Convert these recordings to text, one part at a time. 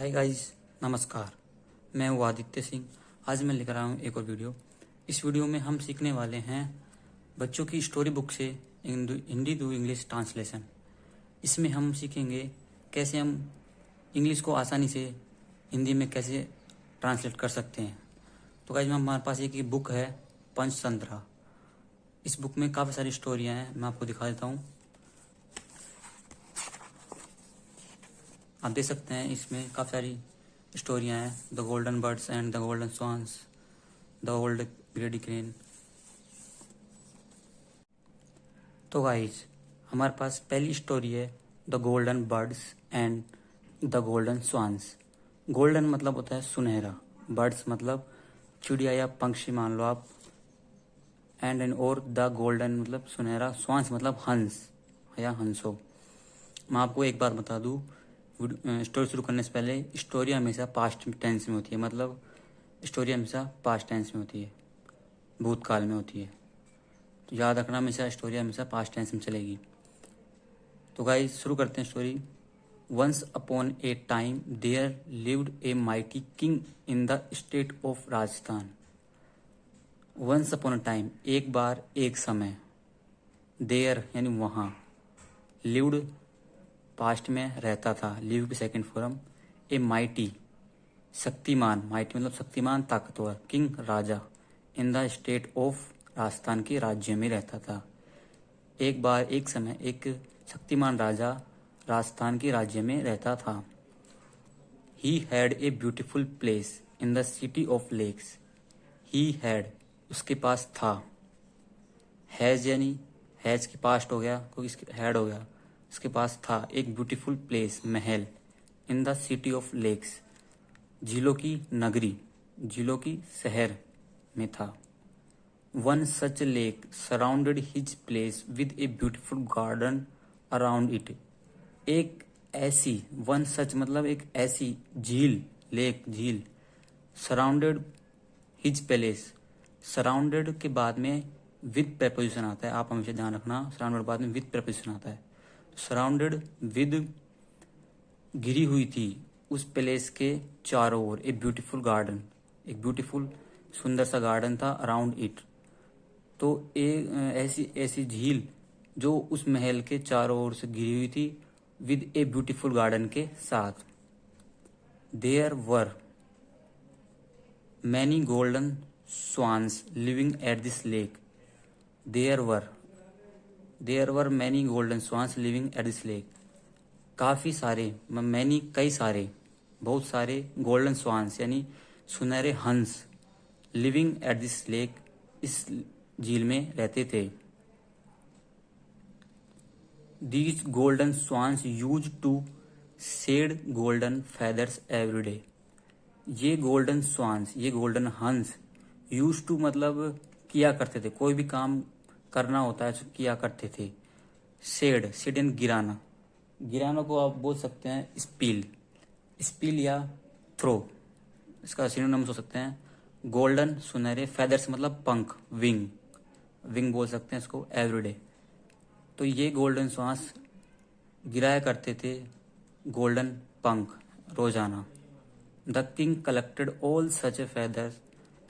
Hi guys, नमस्कार। मैं हूँ आदित्य सिंह। आज मैं लेकर आया हूँ एक और वीडियो। इस वीडियो में हम सीखने वाले हैं बच्चों की स्टोरी बुक से हिंदी टू इंग्लिश ट्रांसलेशन। इसमें हम सीखेंगे कैसे हम इंग्लिश को आसानी से हिंदी में कैसे ट्रांसलेट कर सकते हैं। तो गाइस, हमारे पास एक बुक है पंचतंत्र। इस बुक में काफ़ी सारी स्टोरियाँ हैं, मैं आपको दिखा देता हूँ। आप देख सकते हैं इसमें काफ़ी सारी स्टोरियाँ हैं। The golden birds and the golden swans, the old ग्रेडी crane. तो गाइज, हमारे पास पहली स्टोरी है the golden birds and the golden swans. Golden मतलब होता है सुनहरा, बर्ड्स मतलब चिड़िया या पंक्षी मान लो आप, एंड और द गोल्डन मतलब सुनहरा, स्वान्स मतलब हंस या हंसो। मैं आपको एक बात बता दूं, स्टोरी शुरू करने से पहले स्टोरी हमेशा पास्ट टेंस में होती है, मतलब स्टोरी हमेशा पास्ट टेंस में होती है, भूतकाल में होती है। तो याद रखना, हमेशा स्टोरी हमेशा पास्ट टेंस में चलेगी। तो गाइस, शुरू करते हैं story. Once upon a time there lived a mighty king in the state of Rajasthan. Once upon a time, एक बार एक समय, देयर यानी वहाँ, लिव्ड पास्ट में रहता था, लिव की second form, a mighty Shaktimaan, mighty मतलब शक्तिमान ताकतवर, king Raja, in the state of Rajasthan के राज्य में रहता था। एक बार एक समय एक शक्तिमान राजा राजस्थान के राज्य में रहता था। He had a beautiful place in the city of lakes. He had उसके पास था, हैज यानी हैज के पास्ट हो गया, कोई हैड हो गया, उसके पास था एक ब्यूटीफुल प्लेस महल, in the city of lakes झीलों की नगरी, झीलों की शहर में था। One such lake surrounded his place with a beautiful garden around it. एक ऐसी, वन सच मतलब एक ऐसी झील, लेक झील, सराउंडेड हिज पैलेस, सराउंडेड के बाद में विद प्रपोजिशन आता है, आप हमेशा ध्यान रखना, सराउंडेड बाद में विद प्रपोजिशन आता है। सराउंडेड विद घिरी हुई थी उस पैलेस के चारों ओर ए ब्यूटीफुल गार्डन, एक ब्यूटीफुल सुंदर सा गार्डन था अराउंड इट। तो ऐसी ऐसी झील जो उस महल के चारों ओर से घिरी हुई थी, विद ए ब्यूटीफुल गार्डन के साथ। There were many golden swans living at this lake. There were many golden swans living at this lake. काफ़ी सारे, मैनी कई सारे, बहुत सारे, गोल्डन स्वान्स यानी सुनहरे हंस, लिविंग एट दिस लेक इस झील में रहते थे। These golden swans used to shed golden feathers every day. ये गोल्डन स्वान्स, ये गोल्डन हंस, यूज टू मतलब किया करते थे, कोई भी काम करना होता है तो किया करते थे। शेड, शेड यानी गिराना, गिराना को आप बोल सकते हैं स्पील, स्पील या थ्रो, इसका सिनोनिम्स हो सकते हैं। गोल्डन सुनहरे, फेदर्स मतलब पंख, विंग, विंग बोल सकते हैं इसको, एवरीडे। तो ये गोल्डन स्वान्स गिराया करते थे गोल्डन पंख रोजाना। The king collected all such feathers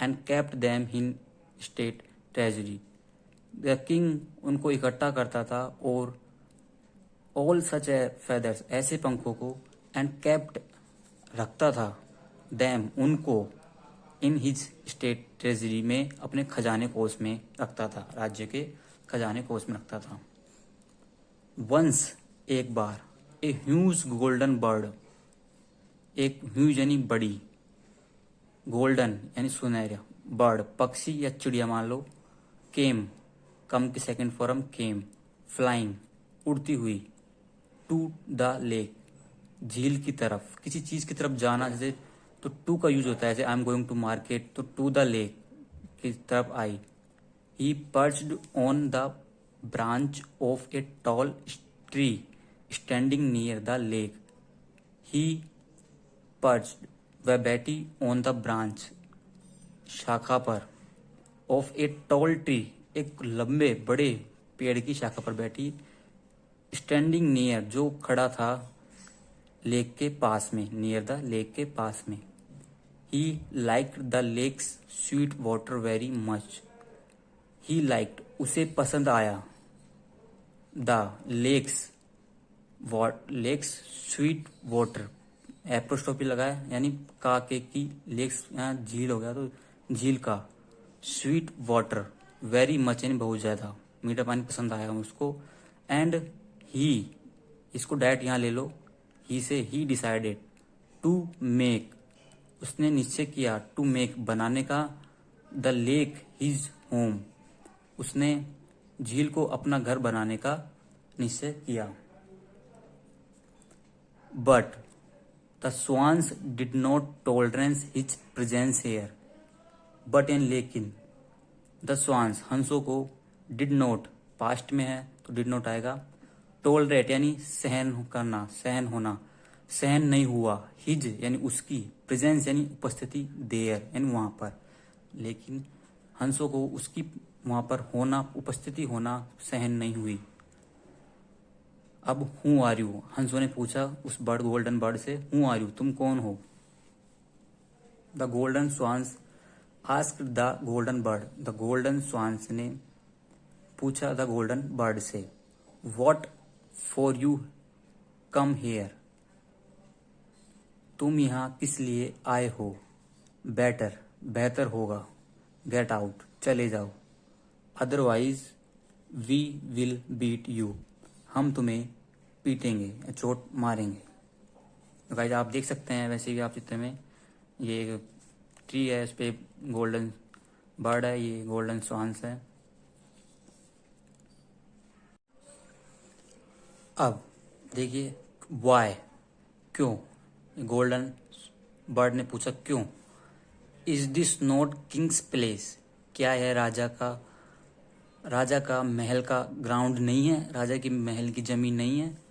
and kept them in state treasury. The king उनको इकट्ठा करता था और ऑल सच फेदर्स ऐसे पंखों को, एंड केप्ट रखता था, देम उनको, इन हिज स्टेट ट्रेजरी में अपने खजाने कोष में रखता था, राज्य के खजाने कोष में रखता था। वंस एक बार, ए ह्यूज गोल्डन बर्ड, एक ह्यूज यानी बड़ी, गोल्डन यानी सुनहरा, बर्ड पक्षी या चिड़िया मान लो, केम कम की सेकंड फॉर्म केम, फ्लाइंग उड़ती हुई, टू द लेक झील की तरफ, किसी चीज की तरफ जाना, जैसे तो टू का यूज होता है, जैसे I am going to market, तो टू द लेक की तरफ आई। He perched on the branch of a tall tree standing near the lake. He perched वह बैठी, ऑन द ब्रांच शाखा पर, ऑफ ए टॉल ट्री एक लंबे बड़े पेड़ की शाखा पर बैठी, स्टैंडिंग नियर जो खड़ा था, लेक के पास में, नियर द लेक के पास में। He liked the lake's sweet water very much. He liked उसे पसंद आया, the lake's lake's sweet water, apostrophe लगाया यानी का के की, लेक्स यहाँ झील हो गया तो झील का, स्वीट वाटर वेरी मच यानी बहुत ज्यादा, मीठा पानी पसंद आया उसको। एंड ही, इसको डायरेक्ट यहाँ ले लो, ही से ही डिसाइडेड टू मेक, उसने निश्चय किया, टू मेक बनाने का, द लेक हिज होम, उसने झील को अपना घर बनाने का निश्चय किया। But the swans did not tolerance his presence here. But and लेकिन, द स्वान्स हंसों को, डिड नॉट पास्ट में है तो डिड नॉट आएगा, टॉलरेट यानी सहन करना, सहन होना, सहन नहीं हुआ, हिज यानी उसकी, प्रेजेंस यानी उपस्थिति, देयर यानी वहां पर, लेकिन हंसों को उसकी वहां पर होना, उपस्थिति होना सहन नहीं हुई। अब हु आर यू, हंसों ने पूछा उस बर्ड, गोल्डन बर्ड से, हु आर यू, तुम कौन हो। The golden swans asked the golden bird, the golden swans ने पूछा द गोल्डन बर्ड से, what for you come here, तुम यहाँ किस लिए आए हो, बेटर बेहतर होगा, गेट आउट चले जाओ, otherwise we will beat you, हम तुम्हें पीटेंगे, चोट मारेंगे। तो गाइस आप देख सकते हैं, वैसे भी आप चित्र में ये एक ट्री है, इस पे गोल्डन बर्ड है, ये गोल्डन स्वान्स है। अब देखिए वाई, क्यों, गोल्डन बर्ड ने पूछा क्यों। Is this not Kings place, क्या है राजा का महल का ग्राउंड नहीं है, राजा की महल की जमीन नहीं है।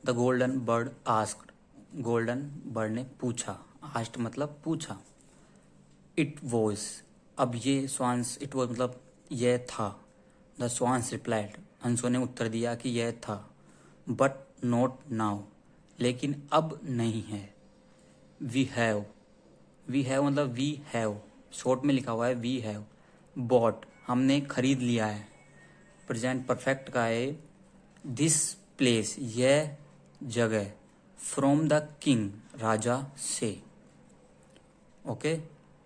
The golden bird asked, golden bird ने पूछा, आस्क्ड मतलब पूछा। इट वॉज, अब ये स्वांस, इट वॉज मतलब यह था। द स्वांस रिप्लाइड, हंसों ने उत्तर दिया कि यह था। बट नॉट नाउ, लेकिन अब नहीं है। वी हैव मतलब वी हैव, शॉर्ट में लिखा हुआ है वी हैव बॉट, हमने खरीद लिया है। प्रेजेंट परफेक्ट का है दिस प्लेस, यह जगह, फ्रॉम द किंग, राजा से। Okay,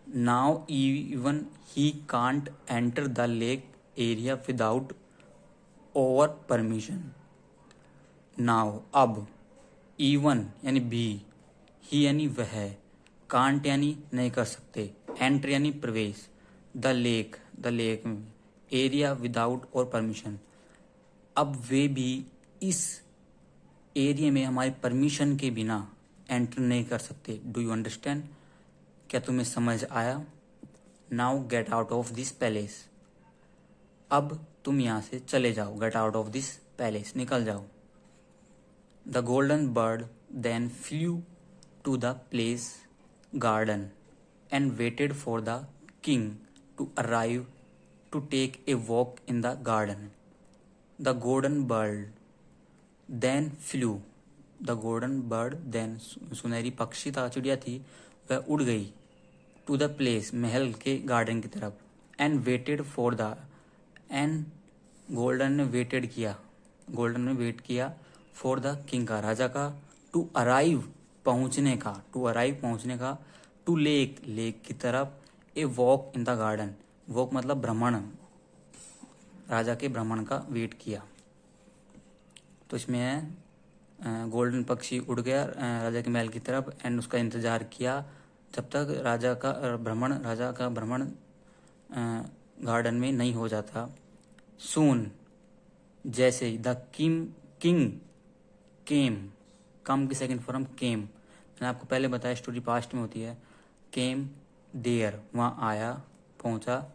now even he can't enter the lake area without over permission. Now अब, इवन यानी भी, ही यानी वह, कांट यानी नहीं कर सकते, एंटर यानी प्रवेश, द लेक में, एरिया विदाउट और परमिशन, अब वे भी इस एरिया में हमारी परमिशन के बिना एंटर नहीं कर सकते। डू यू अंडरस्टैंड, क्या तुम्हें समझ आया। Now get out of this palace, अब तुम यहां से चले जाओ, get out of this palace, निकल जाओ। The golden bird then flew to the place garden and waited for the king to arrive to take a walk in the garden. The golden bird then flew, the golden bird then, सुनहरी पक्षी था, चिड़िया थी, वह उड़ गई, to the place, महल के garden की तरफ, and waited for the, and golden ने वेटेड किया, गोल्डन ने वेट किया, फॉर द किंग का, राजा का, टू अराइव पहुंचने का, टू अराइव पहुंचने का, टू लेक की तरफ, ए walk in the garden, walk मतलब भ्रमण, राजा के भ्रमण का वेट किया। तो इसमें है गोल्डन पक्षी उड़ गया राजा के महल की तरफ, एंड उसका इंतजार किया जब तक राजा का भ्रमण गार्डन में नहीं हो जाता। सून, जैसे, द किंग केम, कम की सेकंड फॉर्म केम, मैंने आपको पहले बताया स्टोरी पास्ट में होती है। केम देयर, वहां आया, पहुंचा।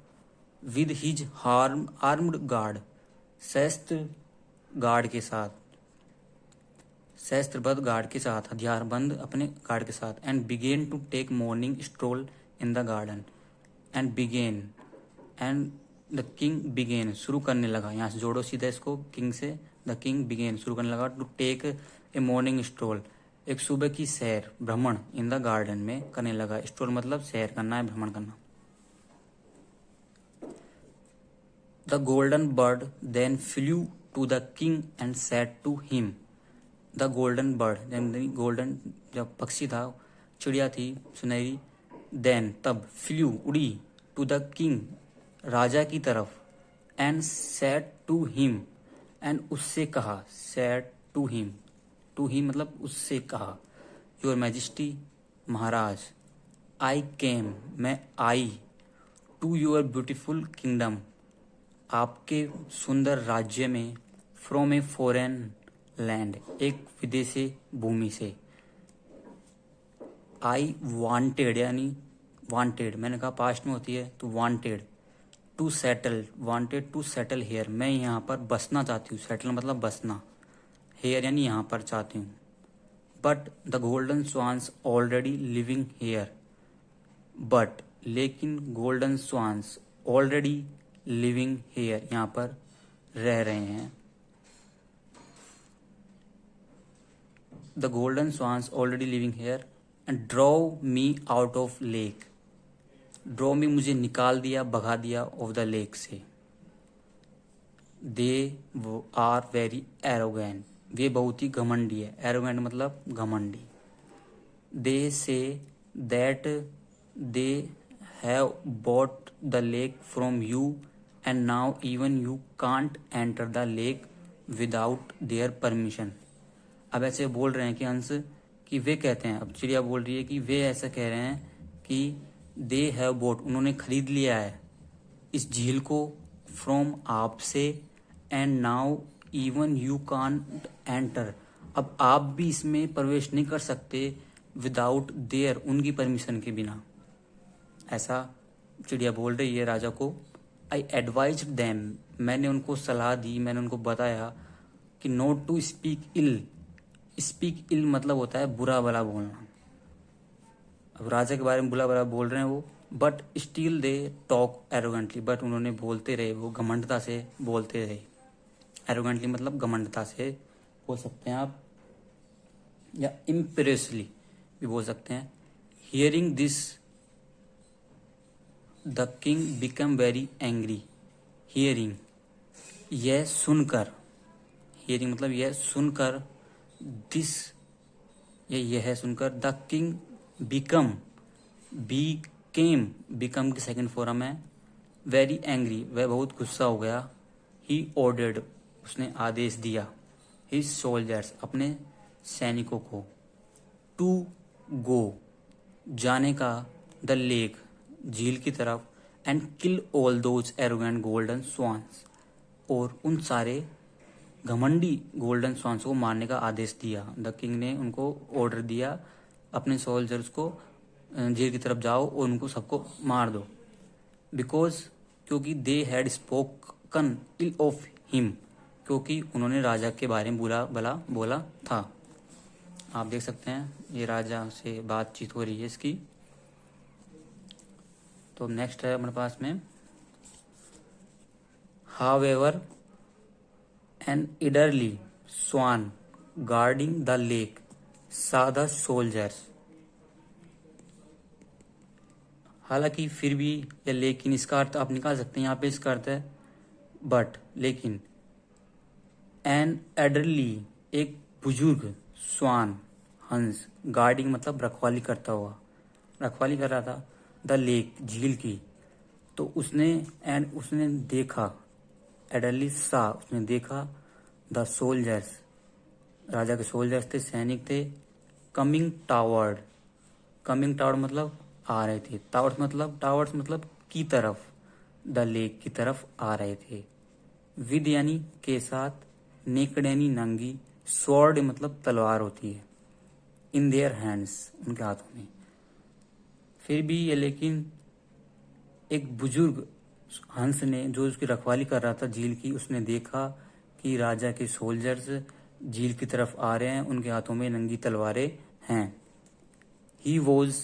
विद हिज आर्म्ड गार्ड, शस्त्र गार्ड के साथ, शस्त्रबद्ध गार्ड के साथ, हथियारबंद अपने गार्ड के साथ। And began to take morning stroll in the garden, and began, and the king began, शुरू करने लगा, यहाँ से जोड़ो सीधा इसको किंग से, द किंग बिगेन शुरू करने लगा, to take a morning stroll, एक सुबह की सैर भ्रमण इन द गार्डन में करने लगा। स्ट्रोल मतलब सैर करना है, भ्रमण करना। The golden bird then flew to the king and said to him. The golden bird golden जब पक्षी था, चिड़िया थी सुनहरी, देन तब फ्लू उड़ी, टू द किंग राजा की तरफ, and said to him and उससे कहा, said to him, to him मतलब उससे कहा, योर मैजेस्टी महाराज, आई केम मैं आई, टू योर ब्यूटीफुल किंगडम आपके सुंदर राज्य में, फ्रॉम ए फॉरेन लैंड एक विदेशी भूमि से। आई वांटेड यानी वांटेड, मैंने कहा पास्ट में होती है तो wanted, to settle, wanted to settle here, मैं यहाँ पर बसना चाहती हूँ। सेटल मतलब बसना, हेयर यानी यहाँ पर चाहती हूँ। But the golden swans already living here, but लेकिन golden swans already living here यहाँ पर रह रहे हैं। The golden swans already living here and draw me out of lake, draw me मुझे निकाल दिया, भगा दिया, ऑफ द लेक से। दे आर वेरी एरोगेंट, वे बहुत ही घमंडी है। एरोगेंट मतलब घमंडी। They say that they have bought the lake from you and now even you can't enter the lake without their permission. अब ऐसे बोल रहे हैं कि अंश कि वे कहते हैं, अब चिड़िया बोल रही है कि वे ऐसा कह रहे हैं कि दे हैव बोट उन्होंने खरीद लिया है इस झील को, फ्रॉम आपसे, and now even you can't enter अब आप भी इसमें प्रवेश नहीं कर सकते, विदाउट देयर उनकी परमिशन के बिना। ऐसा चिड़िया बोल रही है राजा को। आई एडवाइज देम मैंने उनको सलाह दी, मैंने उनको बताया कि not to speak ill, speak ill मतलब होता है बुरा भला बोलना। अब राजा के बारे में बुरा भला बोल रहे हैं वो, but still they talk arrogantly, but उन्होंने बोलते रहे, वो घमंडता से बोलते रहे। एरोगेंटली मतलब घमंडता से बोल सकते हैं आप, या इम्पेरियसली भी बोल सकते हैं। Hearing this the king become very angry, hearing यह सुनकर, हियरिंग मतलब यह सुनकर, दिस यह सुनकर, द किंग बिकम, बिकम की सेकंड फॉर्म है, वेरी एंग्री वह बहुत गुस्सा हो गया। ही ऑर्डर्ड उसने आदेश दिया, हिज सोल्जर्स अपने सैनिकों को, टू गो जाने का, द लेक झील की तरफ, and kill all those arrogant golden swans और उन सारे घमंडी गोल्डन स्वान्स को मारने का आदेश दिया। द किंग ने उनको ऑर्डर दिया अपने सोल्जर्स को, झील की तरफ जाओ और उनको सबको मार दो। बिकॉज क्योंकि they had spoken ill of him, क्योंकि उन्होंने राजा के बारे में बुरा भला बोला था। आप देख सकते हैं ये राजा से बातचीत हो रही है इसकी। तो नेक्स्ट है हमारे पास में, however an elderly swan guarding the lake saw the soldiers, हालांकि फिर भी या लेकिन इसका अर्थ आप निकाल सकते हैं। यहाँ पे इसका अर्थ है बट, लेकिन। एन एडरली एक बुजुर्ग, स्वान हंस, गार्डिंग मतलब रखवाली करता हुआ, रखवाली कर रहा था, द लेक झील की। तो उसने देखा, एडरली सा उसने देखा, द सोल्जर्स राजा के सोल्जर्स थे, सैनिक थे, कमिंग टावर्ड, कमिंग टावर्ड मतलब आ रहे थे, टावर्स मतलब की तरफ, द लेक की तरफ आ रहे थे। विद यानी के साथ, नेकड यानी नंगी, स्वॉर्ड मतलब तलवार होती है, इन देयर हैंड्स उनके हाथों में। फिर भी ये लेकिन एक बुजुर्ग हंस ने, जो उसकी रखवाली कर रहा था झील की, उसने देखा कि राजा के सोल्जर्स झील की तरफ आ रहे हैं, उनके हाथों में नंगी तलवारें हैं। He was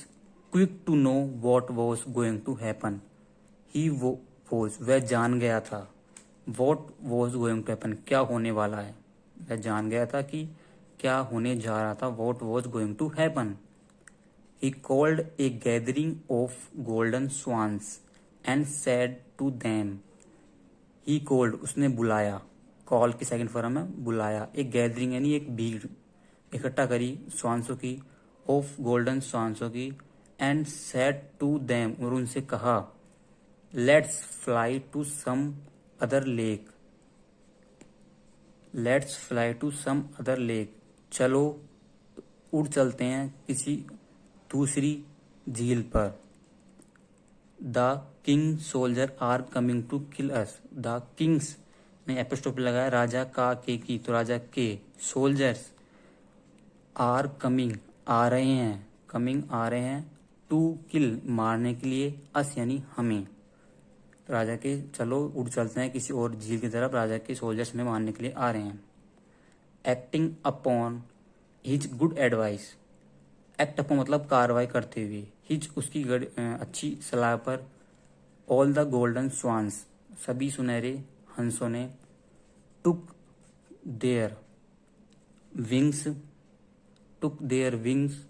quick to know what was going to happen, he was वह जान गया था, what was going to happen क्या होने वाला है, वह जान गया था कि क्या होने जा रहा था, what was going to happen. He called a gathering of golden swans and said to them. He called उसने बुलाया, कॉल की सेकंड फॉर्म है बुलाया, एक गैदरिंग यानी एक भीड़ इकट्ठा करी स्वांसों की, ऑफ गोल्डन स्वांसों की, एंड सेड टू देम और उनसे कहा, let's fly to some other lake. Let's fly to some other lake, चलो उड़ चलते हैं किसी दूसरी झील पर। The king soldier are coming to kill us. The kings ने एपिस्टोपी लगाया राजा का के की, तो राजा के, सोल्जर्स आर कमिंग आ रहे हैं, कमिंग आ रहे हैं, टू किल मारने के लिए, अस यानी हमें। राजा के चलो उड़ चलते हैं किसी और झील की तरफ, राजा के सोल्जर्स में मारने के लिए आ रहे हैं। Acting upon his good advice. Act upon मतलब कार्रवाई करते हुए, हिज उसकी अच्छी सलाह पर, ऑल द गोल्डन स्वान्स सभी सुनहरे हंसों ने, took their wings, took their wings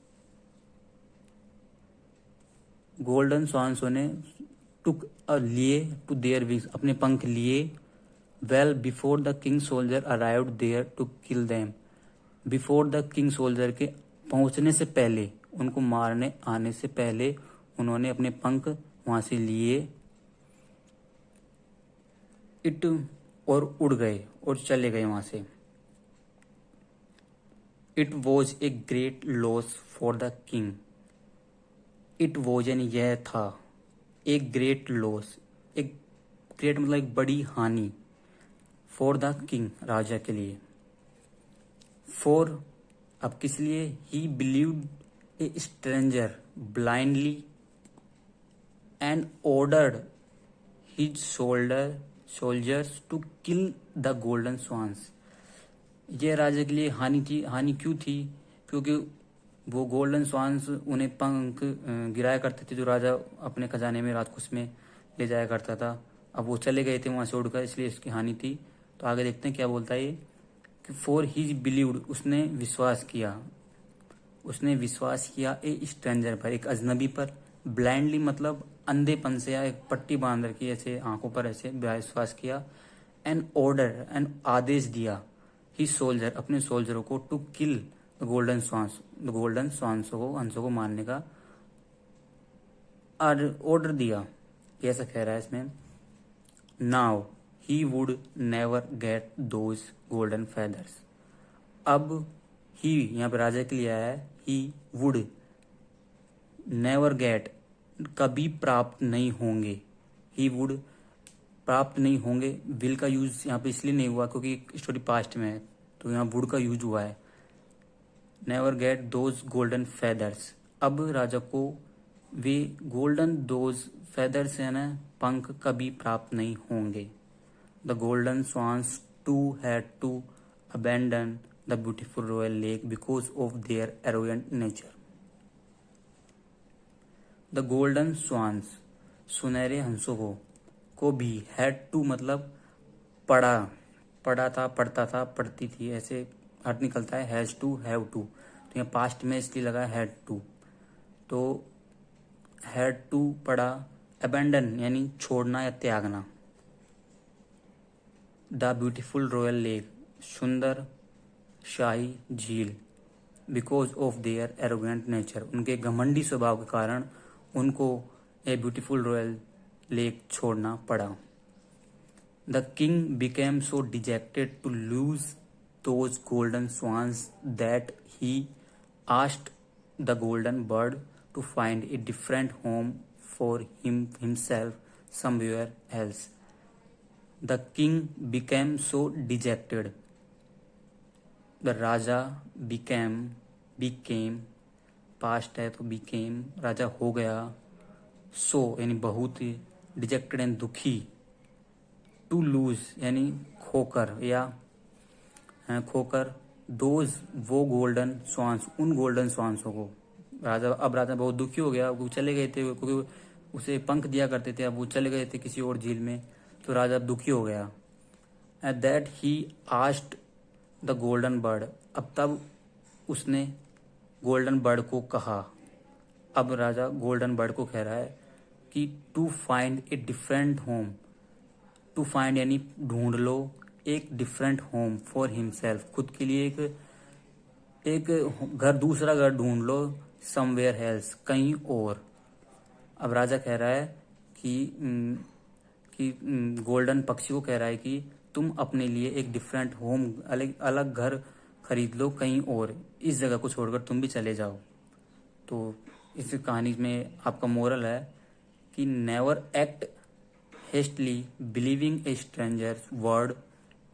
golden स्वान्सों ने टुक लिए, टू देयर विंग्स अपने पंख लिए, well before the king soldier arrived there to kill them. Before the king soldier के पहुंचने से पहले, उनको मारने आने से पहले उन्होंने अपने पंख वहां से लिए, इट और उड़ गए और चले गए वहां से। It was a great loss for the king. It was यानी यह था, एक ग्रेट लॉस, एक ग्रेट मतलब एक बड़ी हानि, फॉर द किंग राजा के लिए। फॉर अब किस लिए, he believed a stranger blindly and ordered his soldiers to kill the golden swans. यह राजा के लिए हानि थी। हानि क्यों थी, क्योंकि वो गोल्डन स्वान्स उन्हें पंख गिराया करते थे, जो राजा अपने खजाने में रात को उसमें ले जाया करता था। अब वो चले गए थे वहां से उड़कर, इसलिए इसकी हानि थी। तो आगे देखते हैं क्या बोलता है ये, कि फॉर हिज बिलीव्ड उसने विश्वास किया, उसने विश्वास किया ए स्ट्रेंजर पर, एक अजनबी पर, ब्लाइंडली मतलब अंधेपन से या एक पट्टी बांध रखी ऐसे आंखों पर, ऐसे विश्वास किया, एन ऑर्डर एन आदेश दिया, ही सोल्जर अपने सोल्जरों को, to kill the golden swans, the golden स्वांसों को, हंसों को मारने का ऑर्डर दिया। ऐसा कह रहा है इसमें, now he would never get those golden feathers. अब ही यहाँ पे राजा के लिए आया है, ही वुड नेवर गेट कभी प्राप्त नहीं होंगे, ही वुड प्राप्त नहीं होंगे। विल का यूज यहाँ पे इसलिए नहीं हुआ क्योंकि स्टोरी पास्ट में है, तो यहाँ वुड का यूज हुआ है। Never get those golden feathers, अब राजा को वे गोल्डन दोज फेदर्स है ना पंख कभी प्राप्त नहीं होंगे। The golden swans too had to abandon the beautiful royal lake because of their arrogant nature. The golden swans सुनहरे हंसों को भी, हैड टू मतलब पढ़ा, पढ़ा था, पढ़ता था, पढ़ती थी, ऐसे अर्थ निकलता है, हैज टू, हैव टू। तो यहाँ पास्ट में इसलिए लगा हैड टू, तो हैड टू पढ़ा, अबैंडन यानी छोड़ना या त्यागना, द ब्यूटीफुल रॉयल लेक सुंदर शाही झील, because of their arrogant nature उनके घमंडी स्वभाव के कारण उनको ए ब्यूटीफुल रॉयल लेक छोड़ना पड़ा। The king became so dejected to lose those golden swans that he asked the golden bird to find a different home for himself somewhere else. The king became so dejected, the राजा became past है तो became राजा हो गया, सो यानी बहुत ही, dejected यानी दुखी, to lose यानी खोकर या खोकर, दोज वो गोल्डन स्वांस उन गोल्डन स्वांसों को। राजा बहुत दुखी हो गया, वो चले गए थे क्योंकि उसे पंख दिया करते थे, अब वो चले गए थे किसी और झील में, तो राजा अब दुखी हो गया। At that he asked the golden bird, अब तब उसने गोल्डन बर्ड को कहा। अब राजा गोल्डन बर्ड को कह रहा है कि to find a different home, to find यानी ढूंढ लो एक डिफरेंट होम फॉर हिमसेल्फ, खुद के लिए एक घर, दूसरा घर ढूंढ लो, समवेयर एल्स, कहीं और। अब राजा कह रहा है कि गोल्डन पक्षी को कह रहा है कि तुम अपने लिए एक डिफरेंट होम, अलग अलग घर खरीद लो कहीं और, इस जगह को छोड़कर तुम भी चले जाओ। तो इस कहानी में आपका मोरल है कि never act hastily believing a stranger's word,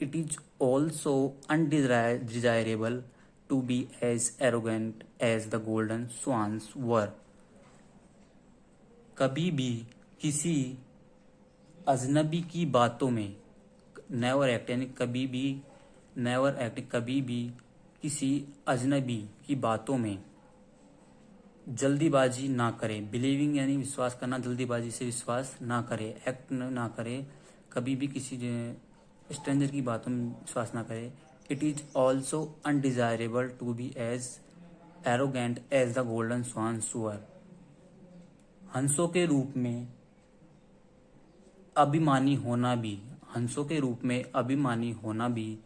it is also undesirable to be as arrogant as the golden swans were. कभी भी किसी अजनबी की बातों में, नेवर एक्ट यानी कभी भी, नेवर एक्ट कभी भी किसी अजनबी की बातों में जल्दीबाजी ना करें। बिलीविंग यानी विश्वास करना, जल्दीबाजी से विश्वास ना करें, एक्ट ना करें, कभी भी किसी स्ट्रेंजर की बातों में विश्वास ना करें। It is also undesirable to be as arrogant as the golden swan सुअर। हंसों के रूप में अभिमानी होना भी, हंसों के रूप में अभिमानी होना भी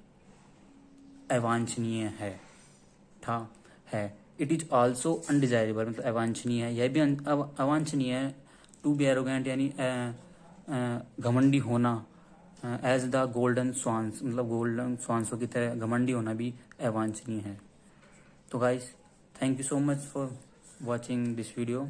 अवांछनीय है। इट इज ऑल्सो अनडिजायरेबल मतलब अवांछनीय है, यह भी अवांछनीय है। टू बी एरोगेंट यानी घमंडी होना, एज द गोल्डन स्वान्स मतलब गोल्डन स्वान्सों की तरह घमंडी होना भी अवांछनीय है। तो guys, thank you so much for watching this video.